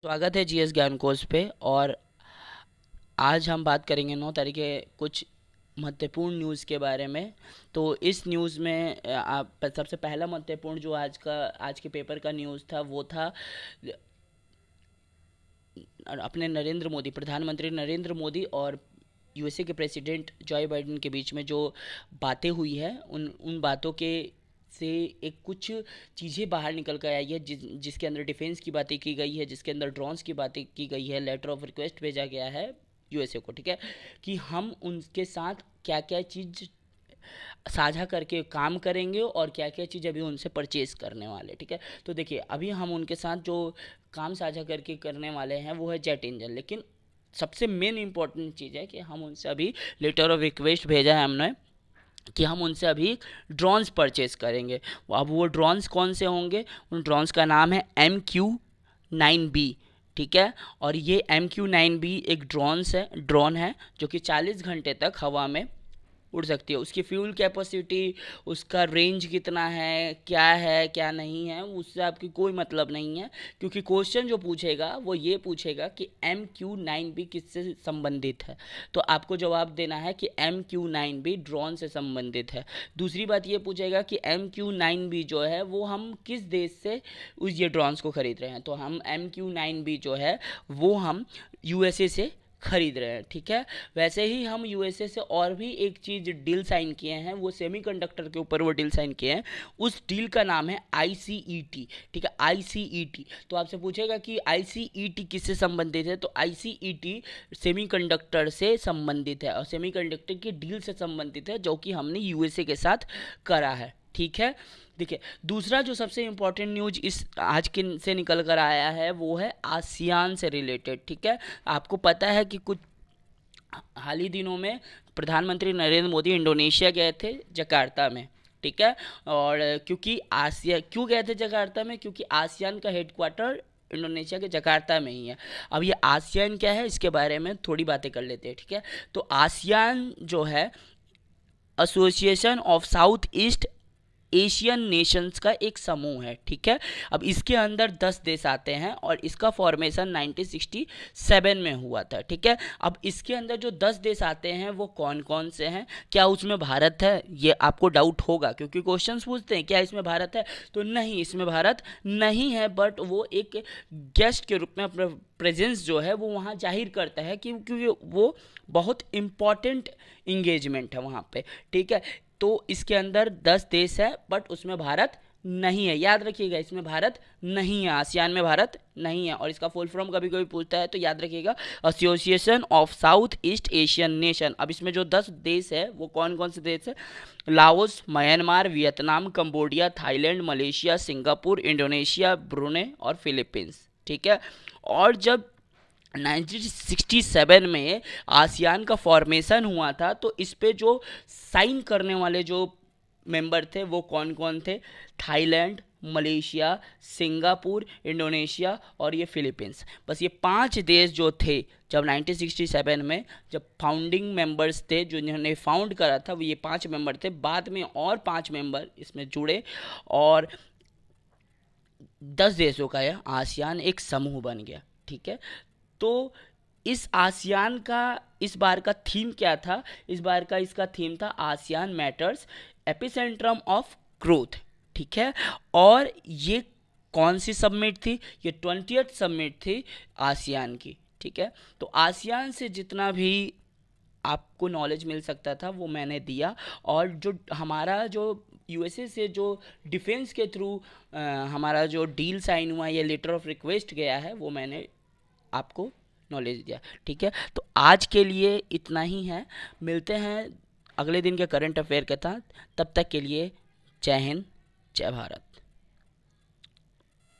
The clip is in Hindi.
स्वागत है जीएस ज्ञान कोर्स पे। और आज हम बात करेंगे 9 तारीख के कुछ महत्वपूर्ण न्यूज़ के बारे में। तो इस न्यूज़ में आप सबसे पहला महत्वपूर्ण जो आज के पेपर का न्यूज़ था वो था अपने प्रधानमंत्री नरेंद्र मोदी और यूएसए के प्रेसिडेंट जॉय बाइडेन के बीच में जो बातें हुई है उन उन बातों के से एक कुछ चीज़ें बाहर निकल कर आई है, जिसके अंदर डिफेंस की बातें की गई है, जिसके अंदर ड्रोन्स की बातें की गई है। लेटर ऑफ रिक्वेस्ट भेजा गया है यूएसए को, ठीक है, कि हम उनके साथ क्या क्या चीज़ साझा करके काम करेंगे और क्या क्या चीज़ अभी उनसे परचेज करने वाले, ठीक है। तो देखिए, अभी हम उनके साथ जो काम साझा करके करने वाले हैं वो है जेट इंजन, लेकिन सबसे मेन इंपॉर्टेंट चीज़ है कि हम उनसे अभी लेटर ऑफ रिक्वेस्ट भेजा है हमने कि हम उनसे अभी ड्रोन्स परचेज करेंगे। अब वो ड्रोन्स कौन से होंगे? उन ड्रोन्स का नाम है MQ-9B, ठीक है। और ये MQ-9B एक ड्रोन है जो कि 40 घंटे तक हवा में उड़ सकती है। उसकी फ्यूल कैपेसिटी, उसका रेंज कितना है क्या नहीं है, उससे आपकी कोई मतलब नहीं है, क्योंकि क्वेश्चन जो पूछेगा वो ये पूछेगा कि MQ-9B किससे संबंधित है। तो आपको जवाब देना है कि MQ-9B ड्रोन से संबंधित है। दूसरी बात ये पूछेगा कि MQ-9B जो है वो हम किस देश से उस ये ड्रोन्स को खरीद रहे हैं। तो हम MQ-9B जो है वो हम यूएसए से खरीद रहे हैं, ठीक है। वैसे ही हम यूएसए से और भी एक चीज़ डील साइन किए हैं, वो सेमीकंडक्टर के ऊपर वो डील साइन किए हैं। उस डील का नाम है ICET, ठीक है, ICET। तो आपसे पूछेगा कि ICET किससे संबंधित है, तो ICET सेमीकंडक्टर से संबंधित है और सेमीकंडक्टर की डील से संबंधित है जो कि हमने यूएसए के साथ करा है, ठीक है। देखिए, दूसरा जो सबसे इम्पोर्टेंट न्यूज इस आज के से निकल कर आया है वो है आसियान से रिलेटेड, ठीक है। आपको पता है कि कुछ हाल ही दिनों में प्रधानमंत्री नरेंद्र मोदी इंडोनेशिया गए थे, जकार्ता में, ठीक है। और क्यों गए थे जकार्ता में? क्योंकि आसियान का हेडक्वार्टर इंडोनेशिया के जकार्ता में ही है। अब ये आसियान क्या है, इसके बारे में थोड़ी बातें कर लेते हैं, ठीक है। तो आसियान जो है association of south east Asian Nations का एक समूह है, ठीक है। अब इसके अंदर 10 देश आते हैं और इसका फॉर्मेशन 1967 में हुआ था, ठीक है। अब इसके अंदर जो 10 देश आते हैं वो कौन कौन से हैं? क्या उसमें भारत है? ये आपको डाउट होगा, क्योंकि क्वेश्चंस पूछते हैं क्या इसमें भारत है, तो नहीं, इसमें भारत नहीं है। बट वो एक गेस्ट के रूप में अपना प्रेजेंस जो है वो वहाँ जाहिर करता है, क्योंकि वो बहुत इम्पॉर्टेंट इंगेजमेंट है वहाँ पे, ठीक है। तो इसके अंदर 10 देश है बट उसमें भारत नहीं है, याद रखिएगा, इसमें भारत नहीं है, आसियान में भारत नहीं है। और इसका फुल फॉर्म कभी कोई पूछता है तो याद रखिएगा, association of south east Asian nation. अब इसमें जो 10 देश है वो कौन कौन से देश है? Laos, Myanmar, Vietnam, Cambodia, Thailand, Malaysia, Singapore, Indonesia, Brunei और फिलीपींस, ठीक है। और जब 1967 में आसियान का फॉर्मेशन हुआ था तो इस पे जो साइन करने वाले जो मेंबर थे वो कौन कौन थे? थाईलैंड, मलेशिया, सिंगापुर, इंडोनेशिया और ये फिलीपींस। बस ये 5 देश जो थे जब 1967 में, जब फाउंडिंग मेंबर्स थे, जो जिन्होंने फाउंड करा था, वो ये 5 मेंबर थे। बाद में और 5 मेंबर इसमें जुड़े और 10 देशों का यह आसियान एक समूह बन गया, ठीक है। तो इस आसियान का इस बार का थीम क्या था? इस बार का इसका थीम था आसियान मैटर्स, एपिसेंट्रम ऑफ ग्रोथ, ठीक है। और ये कौन सी सबमिट थी? ये 20th सबमिट थी आसियान की, ठीक है। तो आसियान से जितना भी आपको नॉलेज मिल सकता था वो मैंने दिया। और जो हमारा जो यूएसए से जो डिफेंस के थ्रू हमारा जो डील साइन हुआ, या लेटर ऑफ रिक्वेस्ट गया है, वो मैंने आपको नॉलेज दिया, ठीक है। तो आज के लिए इतना ही है, मिलते हैं अगले दिन के करंट अफेयर के साथ। तब तक के लिए जय हिंद, जय भारत।